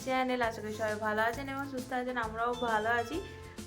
Channel. আশা করি সবাই ভালো আছেন এবং সুস্থ আছেন, আমরাও ভালো আছি।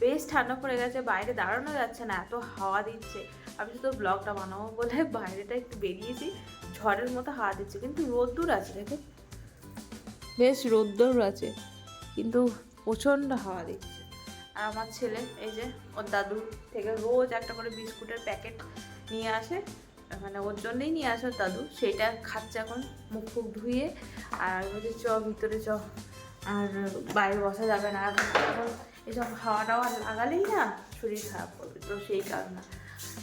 বেশ ঠান্ডা পড়ে গেছে, বাইরে দাঁড়ানো যাচ্ছে না, এত হাওয়া দিচ্ছে। আমি শুধু ব্লগটা বানাবো বলে বাইরেটা একটু বেরিয়েছি, ঝড়ের মতো হাওয়া দিচ্ছে, কিন্তু রোদ্দুর আছে, দেখুন বেশ রোদ্দুর আছে, কিন্তু প্রচণ্ড হাওয়া দিচ্ছে। আর আমার ছেলে এই যে ওর দাদু থেকে রোজ একটা করে বিস্কুটের প্যাকেট নিয়ে আসে, মানে ওর জন্যই নিয়ে আসে ওর দাদু, সেইটা খাচ্ছে এখন মুখ ফুক ধুয়ে। আর বলছে চ ভিতরে চ, আর বাইরে বসা যাবে না এখন, এসব হাওয়া টাওয়া লাগালেই না শরীর খারাপ করবে, তো সেই কারণে।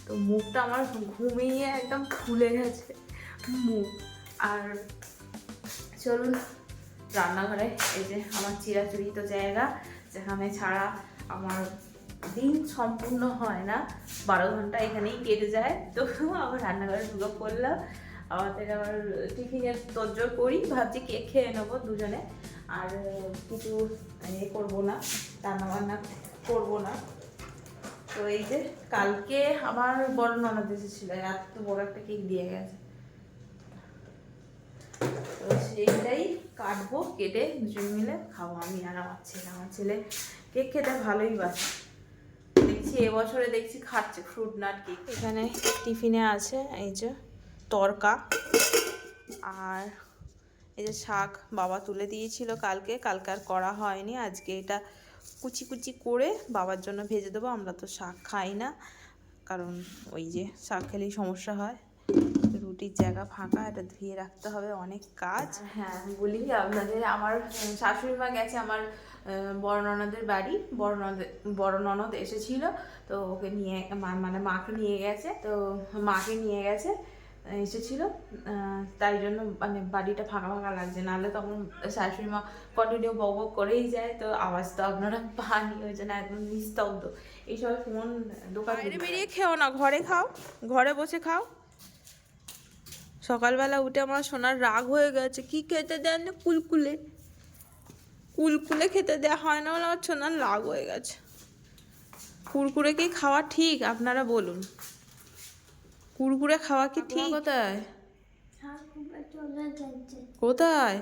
তো মুখটা আমার ঘুমিয়ে একদম ফুলে গেছে মুখ। আর চলুন রান্নাঘরে, এই যে আমার চিরাচরিত জায়গা, যেখানে ছাড়া আমার দিন সম্পূর্ণ হয় না, 12 ঘন্টা এখানেই কেটে যায়। তো আবার রান্নাঘরে ঢুকে পড়লাম, আমাদের আবার টিফিনের তোড়জোড় করি, ভাবছি কেক খেয়ে নেবো দুজনে, আর কিছু করবো না, রান্নাবান্না করবো না। তো এই যে কালকে আমার বড় ননদ এসেছিল, এত বড় একটা কেক দিয়ে গেছে, তো সেইটাই কাটবো, কেটে দুজন মিলে খাবো, আমি আর আমার ছেলে কেক খেতে ভালোই বাসে, দেখছি এবছরে দেখছি খাচ্ছে ফ্রুট নাট কেক। এখানে টিফিনে আছে এই যে তরকা, আর এই যে শাক বাবা তুলে দিয়েছিল কালকে আর করা হয়নি, আজকে এটা কুচি কুচি করে বাবার জন্য ভেজে দেবো। আমরা তো শাক খাই না, কারণ ওই যে শাক খেলেই সমস্যা হয়। রুটির জায়গা ফাঁকা, এটা ধুয়ে রাখতে হবে, অনেক কাজ। হ্যাঁ বলি আপনাদের, আমার শাশুড়ি মা গেছে আমার বড় ননদের বাড়ি, বড় ননদ এসেছিল, তো ওকে নিয়ে মানে মাকে নিয়ে গেছে, তো মাকে নিয়ে গেছে এসেছিল, তাই জন্য মানে বাড়িটা ফাঁকা ফাঁকা লাগছে, নাহলে তখন শাশুড়ি মা কন্টিনিউ বক বক করেই যায়, তো আওয়াজ তো আপনারা পানি, ওই জন্য একদম নিস্তব্ধ। এই সময় ফোন দোকানে বেরিয়ে খেও না, ঘরে খাও, ঘরে বসে খাও। সকালবেলা উঠে আমার সোনার রাগ হয়ে গেছে, কি খেতে দেন না, কুলকুলে কুলকুলে খেতে দেওয়া হয় না বলে আমার সোনার রাগ হয়ে গেছে। কুরকুরে কি খাওয়া ঠিক আপনারা বলুন? কুরকুরে খাওয়া কি ঠিক? কোথায় কোথায়?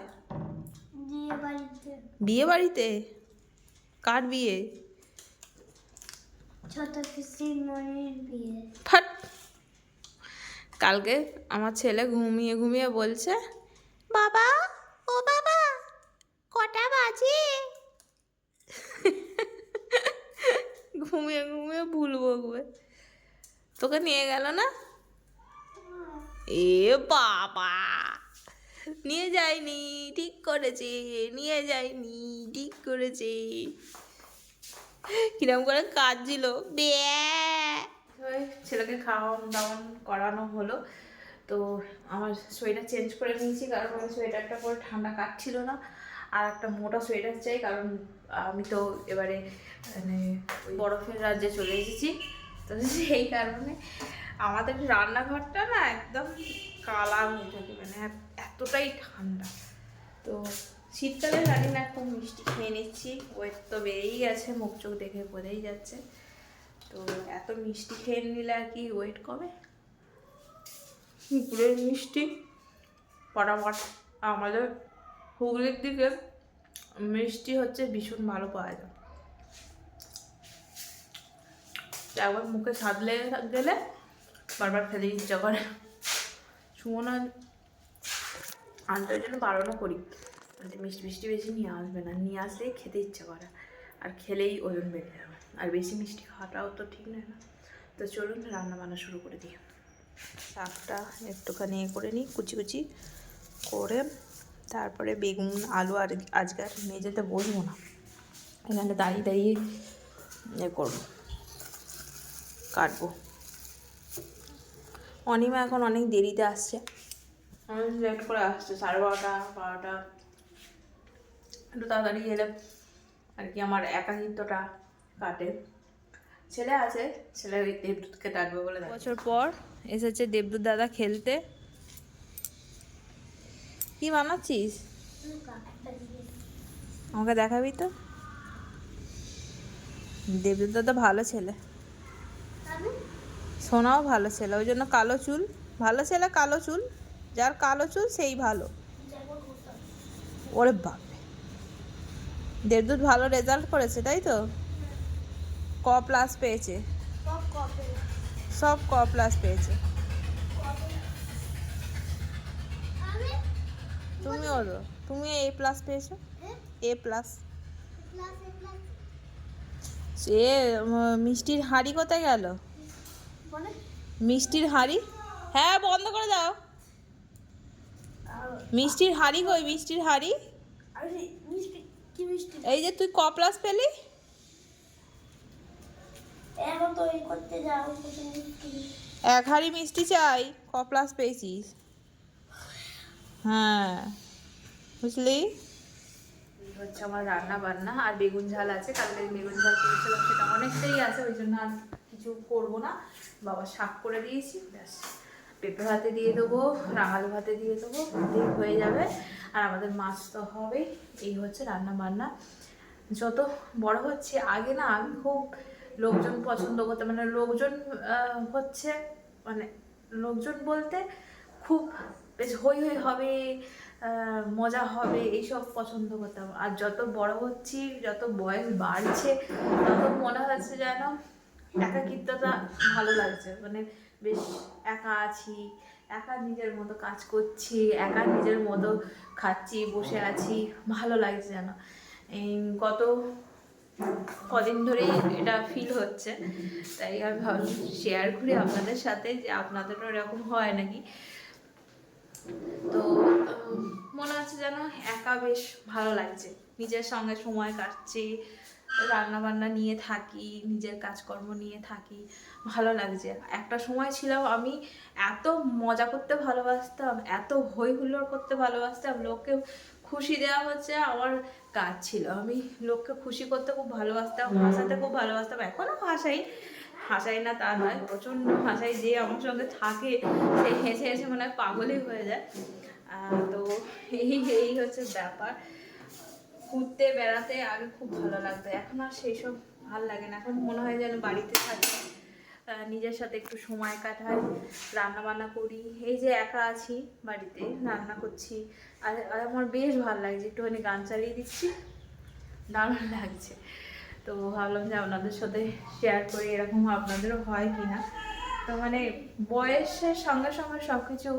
বিয়ে বাড়িতে? কার বিয়ে? ফাট। কালকে আমার ছেলে ঘুমিয়ে ঘুমিয়ে বলছে, বাবা ও বাবা কটা বাজে? ঘুমিয়ে ঘুমিয়ে ভুল বকবে। তোকে নিয়ে গেল না? এ বাবা, নিয়ে যায়নি, ঠিক করেছে, নিয়ে যায়নি, ঠিক করেছে। কিরম করে কাঁদছিল, ছেলেকে খাওয়ান দাওয়ান করানো হলো। তো আমার সোয়েটার চেঞ্জ করে নিয়েছি, কারণ ওই সোয়েটারটা পরে ঠান্ডা কাটছিল না, আর একটা মোটা সোয়েটার চাই, কারণ আমি তো এবারে মানে বরফের রাজ্যে চলে এসেছি, তো সেই কারণে আমাদের রান্নাঘরটা না একদম কালা হয়ে থাকে, মানে এতটাই ঠান্ডা। তো শীতকালে জানি না, খুব মিষ্টি খেয়ে নিচ্ছি, ওয়েট তো বেড়েই গেছে, মুখ চোখ দেখে বোঝাই যাচ্ছে। তো এত মিষ্টি খেয়ে নিলে আর কি ওয়েট কমে? গুড়ের মিষ্টি ফটাফট, আমাদের হুগলির দিকে মিষ্টি হচ্ছে ভীষণ ভালো পাওয়া যায়, একবার মুখে স্বাদ লেগে গেলে বারবার খেতে ইচ্ছা করে। সুমন আনতে জন্য বারণও করি যে মিষ্টি মিষ্টি বেশি নিয়ে আসবে না, নিয়ে আসলেই খেতে ইচ্ছা করে, আর খেলেই ওজন বেড়ে যাবে, আর বেশি মিষ্টি খাওয়াটাও তো ঠিক নয় না। তো চলুন রান্না বান্না শুরু করে দিই। শাকটা একটুখানি করে নিই, কুচি কুচি করে, তারপরে বেগুন আলু, আর আজকে আর মেঝেতে বসবো না, এখানে দাঁড়িয়ে দাঁড়িয়ে করবো, কাটবো। অনিমা এখন অনেক দেরিতে আসছে, অনেক লেট করে আসছে, 12:30 12টা, একটু তাড়াতাড়ি এলে আর কি আমার একাকিত্বটা কাটে। ছেলে আছে, ছেলে দেবদূতকে ডাকবে বলে। বছর পর এসেছে দেবদূত দাদা খেলতে। কি বানাচ্ছিস? আমাকে দেখাবি তো। দেবদূত দাদা ভালো ছেলে, সোনাও ভালো ছেলে, ওই জন্য কালো চুল, ভালো ছেলে কালো চুল, যার কালো চুল সেই ভালো। ওরে বাপরে, দেবদূত ভালো রেজাল্ট করেছে তাই তো? ক প্লাস পেয়েছে, সব ক প্লাস পেয়েছে। তুমিও তো, তুমি এ প্লাস পেয়েছো, এ প্লাস। সে মিষ্টির হাঁড়ি কোথায় গেল? মিষ্টির হাঁড়ি, হ্যাঁ বন্ধ করে দাও। মিষ্টির হাঁড়ি কই, মিষ্টির হাঁড়ি? এই যে তুই ক প্লাস পেলি। এক হাঁড়ি মিষ্টি চাই, ক প্লাস পেয়েছিস? হ্যাঁ বুঝলি। হচ্ছে আমার রান্না বান্না, আর বেগুন ঝাল আছে, কালকে বেগুন ঝাল করেছিলাম সেটা অনেকটাই আছে, ওই জন্য আর কিছু করবো না। বাবা শাক করে দিয়েছি, ব্যাস পেঁপে ভাতে দিয়ে দেবো, রাঙালু ভাতে দিয়ে দেবো, দিয়ে হয়ে যাবে। আর আমাদের মাছ তো হবেই। এই হচ্ছে রান্না বান্না। যত বড় হচ্ছে, আগে না আমি খুব লোকজন পছন্দ করতাম, মানে লোকজন হচ্ছে, মানে লোকজন বলতে খুব বেশ হই হই হবে, মজা হবে এইসব পছন্দ করতাম। আর যত বড় হচ্ছি, যত বয়স বাড়ছে, তত মনে হচ্ছে যেন একাকিত্বতা ভালো লাগছে, মানে বেশ একা আছি, একা নিজের মতো কাজ করছি, একা নিজের মতো খাচ্ছি, বসে আছি, ভালো লাগছে যেন। এই গত কদিন ধরেই এটা ফিল হচ্ছে, তাই আমি ভাবলাম শেয়ার করি আপনাদের সাথে, যে আপনাদেরও এরকম হয় নাকি। তো মনে হচ্ছে যেন একা বেশ ভালো লাগছে, নিজের সঙ্গে সময় কাটছে, রান্না বান্না নিয়ে থাকি, নিজের কাজকর্ম নিয়ে থাকি, ভালো লাগছে। একটা সময় ছিল আমি এত মজা করতে ভালোবাসতাম, এত হই হুল্লোড় করতে ভালোবাসতাম, লোককে খুশি দেওয়া হচ্ছে আমার কাজ ছিল। আমি লোককে খুশি করতে খুব ভালোবাসতাম, হাসাতে খুব ভালোবাসতাম, এখনও হাসাই না তা নয়, প্রচণ্ড হাসাই। যে আমার সঙ্গে থাকে সে হেসে হেসে মনে হয় পাগলই হয়ে যায়। তো এই হচ্ছে ব্যাপার। ঘুরতে বেড়াতে আগে খুব ভালো লাগতো, এখন আর সেই সব ভালো লাগে না। এখন মনে হয় যেন বাড়িতে থাকি, নিজের সাথে একটু সময় কাটাই, রান্না বান্না করি। এই যে একা আছি বাড়িতে, রান্না করছি, আর আমার বেশ ভালো লাগছে, একটুখানি গান চালিয়ে দিচ্ছি, দারুণ লাগছে। তো ভাবলাম যে আপনাদের সাথে শেয়ার করি, এরকম আপনাদেরও হয় কি না। তো মানে বয়সের সঙ্গে সঙ্গে সব কিছু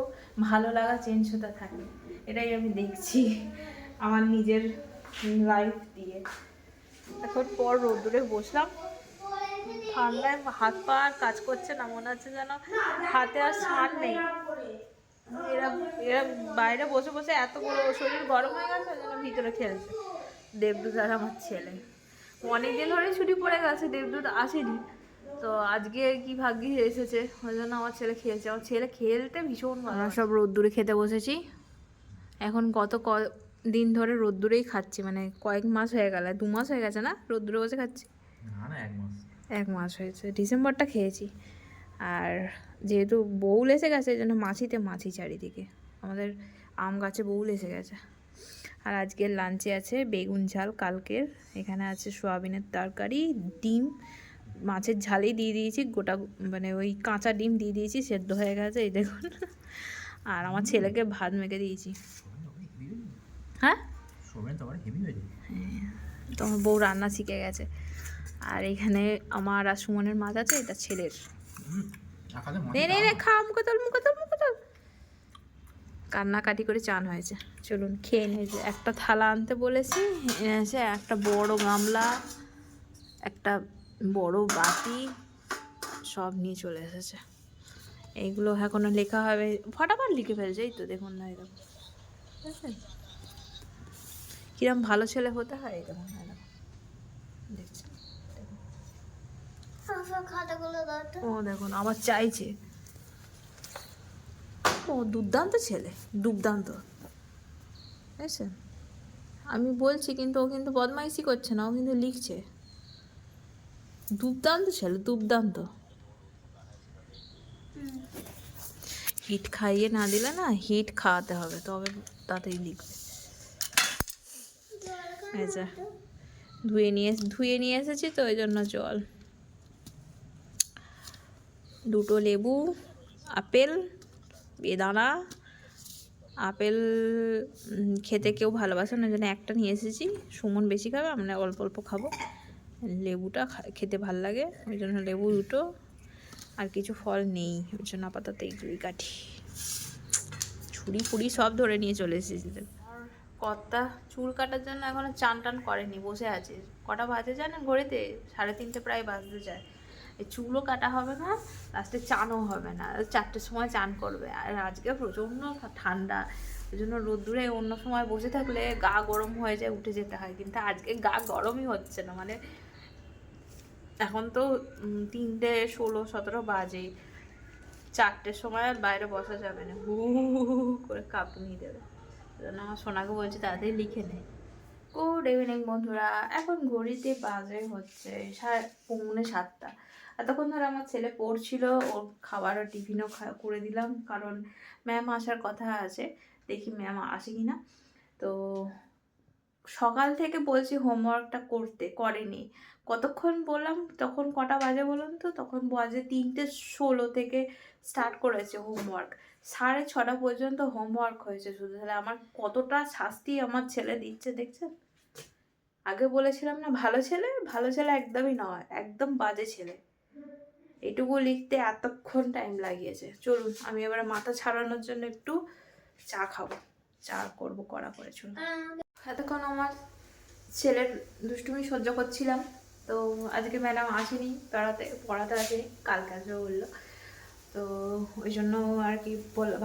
ভালো লাগা চেঞ্জ হতে থাকে, এটাই আমি দেখছি আমার নিজের লাইফ দিয়ে। এখন পর রোদ্দুরে বসলাম, ঠান্ডায় হাত পা আর কাজ করছে না, মনে হচ্ছে যেন হাতে আর ছাড় নেই। এরা এরা বাইরে বসে বসে এত বড় শরীর গরম হয়ে গেছে, যেন ভিতরে খেলছে। দেবদূত আর আমার ছেলে অনেকদিন ধরে ছুটি পড়ে গেছে, দেবদূত আসেনি, তো আজকে কি ভাগ্যে এসেছে, ওই জন্য আমার ছেলে খেলছে। আমার ছেলে খেলতে ভীষণ ভালো। আমরা সব রোদ্দুরে খেতে বসেছি, এখন গত দিন ধরে রোদ্দুরেই খাচ্ছি, মানে কয়েক মাস হয়ে গেল, 2 মাস হয়ে গেছে না রোদ্দুরে বসে খাচ্ছি। না 1 মাস হয়েছে, ডিসেম্বরটা খেয়েছি। আর যেহেতু বউল এসে গেছে, এই জন্য মাছিতে মাছি চারিদিকে, আমাদের আম গাছে বউল এসে গেছে। আর আজকের লাঞ্চে আছে বেগুন ঝাল কালকের, এখানে আছে সোয়াবিনের তরকারি, ডিম, মাছের ঝালেই দিয়ে দিয়েছি, গোটা মানে ওই কাঁচা ডিম দিয়ে দিয়েছি, সেদ্ধ হয়ে গেছে এই দেখুন। আর আমার ছেলেকে ভাত মেখে দিয়েছি। হ্যাঁ তো আমার বউ রান্না শিখে গেছে। আর এখানে আমার আর সুমনের মাছ আছে, এটা ছেলের। খা, মুখে তোল, কান্নাকাটি করে চান হয়েছে। চলুন খেয়ে নিয়েছে। একটা থালা আনতে বলেছি, এনেছে একটা বড় গামলা, একটা বড় বাটি, সব নিয়ে চলে এসেছে। এইগুলো এখনো লেখা হবে, ফটাফট লিখে ফেলছে। এই তো দেখুন না, এরকম কিরম ভালো ছেলে হতে হয়, এরকম দেখছেন। ও দেখুন আবার চাইছে। ও দুর্দান্ত ছেলে, দুর্দান্ত, বুঝছেন। আমি বলছি কিন্তু ও কিন্তু বদমাইশি করছে না, ও কিন্তু লিখছে। দুর্দান্ত ছেলে, দুর্দান্ত। হিট খাইয়ে না দিলে না, হিট খাওয়াতে হবে, তবে তাতেই লিখবে। আচ্ছা, ধুয়ে নিয়ে এসেছি তো, ওই জন্য জল, 2টো লেবু, আপেল, বেদানা, আপেল খেতে কেউ ভালোবাসে না, ওই জন্য একটা নিয়ে এসেছি। সুমন বেশি খাবে, আমরা অল্প অল্প খাবো। লেবুটা খেতে ভাল লাগে, ওই জন্য লেবু দুটো, আর কিছু ফল নেই, ওই জন্য আপাতত এইগুলোই কাটি। ছুরি ফুড়ি সব ধরে নিয়ে চলে এসেছি। আর কর্তা চুল কাটার জন্য এখনো চান টান করেনি, বসে আছে। কটা বাজে জানেন ঘড়িতে? 3:30 প্রায় বাজতে যায়। এই চুলও কাটা হবে না, লাস্টে চানও হবে না। 4টের সময় চান করবে। আর আজকে প্রচণ্ড ঠান্ডা, ওই জন্য রোদ্দুরে অন্য সময় বসে থাকলে গা গরম হয়ে যায়, উঠে যেতে হয়। কিন্তু আজকে গা গরমই হচ্ছে না, মানে এখন তো 3:16-17 বাজে। 4টের সময় আর বাইরে বসা যাবে না, হু করে কাঁপুনি দেবে। জন্য আমার সোনাকে বলছি তাড়াতাড়ি লিখে নেয়। গুড ইভিনিং বন্ধুরা, এখন ঘড়িতে বাজে হচ্ছে 6:45। এতক্ষণ ধরে আমার ছেলে পড়ছিল, ওর খাবার আর টিফিনও করে দিলাম, কারণ ম্যাম আসার কথা আছে। দেখি ম্যাম আসে কি না। তো সকাল থেকে বলছি হোমওয়ার্কটা করতে, করেনি। কতক্ষণ বললাম, তখন কটা বাজে বলুন তো? তখন বাজে 3:16 থেকে স্টার্ট করেছে হোমওয়ার্ক। 6:30 পর্যন্ত হোমওয়ার্ক হয়েছে শুধু। তাহলে আমার কতটা শাস্তি আমার ছেলে দিচ্ছে দেখছেন। আগে বলেছিলাম না ভালো ছেলে, ভালো ছেলে একদমই নয়, একদম বাজে ছেলে। এটুকু লিখতে এতক্ষণ টাইম লাগিয়েছে। চলুন আমি এবারে মাথা ছাড়ানোর জন্য একটু চা খাবো, চা করবো কড়া করে। চলুন, এতক্ষণ আমার ছেলের দুষ্টুমি সহ্য করছিলাম। তো আজকে ম্যাডাম আসেনি, পড়াতে আসেনি, কালকে আসবে বললো। তো ওই জন্য আর কি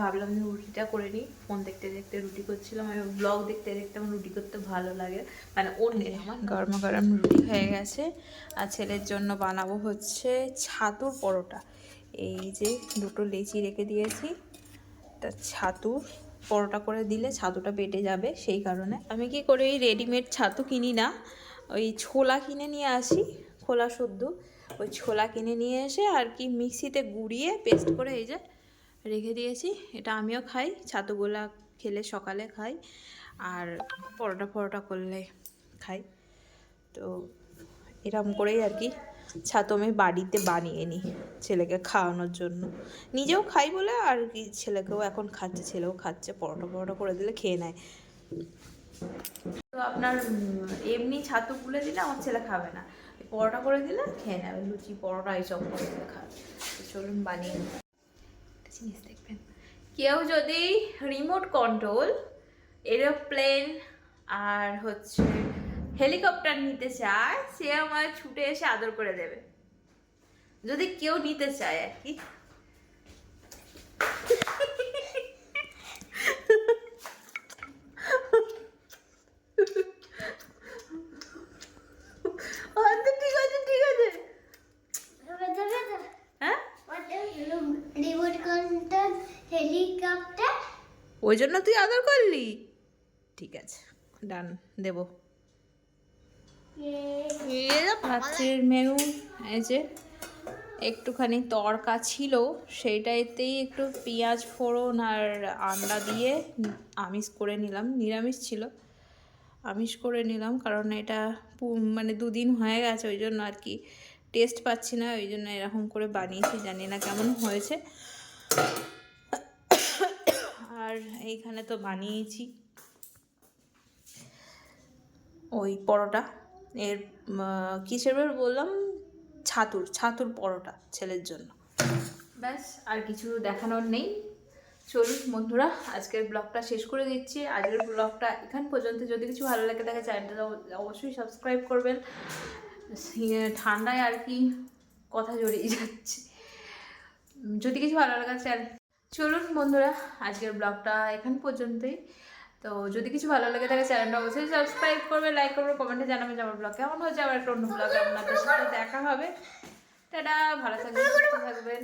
ভাবলাম যে রুটিটা করে নিই। ফোন দেখতে দেখতে রুটি করছিলাম, আমি ব্লগ দেখতে দেখতে আমার রুটি করতে ভালো লাগে, মানে অন্যের। আমার গরমা গরম রুটি হয়ে গেছে, আর ছেলের জন্য বানাবো হচ্ছে ছাতুর পরোটা। এই যে দুটো লেচি রেখে দিয়েছি, তা ছাতুর পরোটা করে দিলে ছাতুটা পেটে যাবে, সেই কারণে আমি কি করে এই রেডিমেড ছাতু কিনি না, ওই ছোলা কিনে নিয়ে আসি, খোলা শুদ্ধ। ওই ছোলা কিনে নিয়ে এসে আর কি মিক্সিতে গুঁড়িয়ে পেস্ট করে এই যে রেখে দিয়েছি। এটা আমিও খাই, ছাতুগুলা খেলে সকালে খাই, আর পরোটা করলে খাই। তো এরকম করেই আর কি ছাতু আমি বাড়িতে বানিয়ে নিই ছেলেকে খাওয়ানোর জন্য, নিজেও খাই বলে আর কি। ছেলেকেও এখন খাচ্ছে, ছেলেও খাচ্ছে, পরোটা করে দিলে খেয়ে নেয়। তো আপনার এমনি ছাতু গুলে দিলে আমার ছেলে খাবে না, পরোটা করে দিলে খেয়ে নেবে, লুচি পরোটা এইসব করে দিলে খাবে। তো চলুন বানিয়ে নিই। জিনিস দেখবেন, কেউ যদি রিমোট কন্ট্রোল এরোপ্লেন আর হচ্ছে হেলিকপ্টার নিতে চায়, সে আমার ছুটে এসে আদর করে দেবে, যদি কেউ নিতে চায় আর কি। ওই জন্য তুই আদর করলি? ঠিক আছে, ডান, দেব। রাত্রের মেনু এই যে একটুখানি তড়কা ছিল, সেইটাতেই একটু পেঁয়াজ ফোড়ন আর আন্ডা দিয়ে আমিষ করে নিলাম। নিরামিষ ছিল, আমিষ করে নিলাম, কারণ এটা মানে 2 দিন হয়ে গেছে, ওই জন্য আর কি টেস্ট পাচ্ছি না, ওই জন্য এরকম করে বানিয়েছি। জানি না কেমন হয়েছে। আর এইখানে তো বানিয়েছি ওই পরোটা, এর কিসের বললাম, ছাতুর পরোটা ছেলের জন্য। ব্যাস, আর কিছু দেখানোর নেই। চলুন বন্ধুরা, আজকের ব্লগটা শেষ করে দিচ্ছি। আজকের ব্লগটা এখান পর্যন্ত। যদি কিছু ভালো লাগে থাকে চ্যানেলটা অবশ্যই সাবস্ক্রাইব করবেন। ঠান্ডায় আর কি কথা জড়িয়ে যাচ্ছে। যদি কিছু ভালো লাগে চ্যানেল। চলুন বন্ধুরা, আজকের ব্লগটা এখান পর্যন্তই। তো যদি কিছু ভালো লাগে থাকে চ্যানেলটা অবশ্যই সাবস্ক্রাইব করবে, লাইক করবে, কমেন্টে জানাবে যে আমার ব্লগ কেমন হচ্ছে। আবার একটা অন্য ব্লগে আপনাদের সাথে দেখা হবে। টাটা, ভালো থাকবেন, সুস্থ থাকবেন।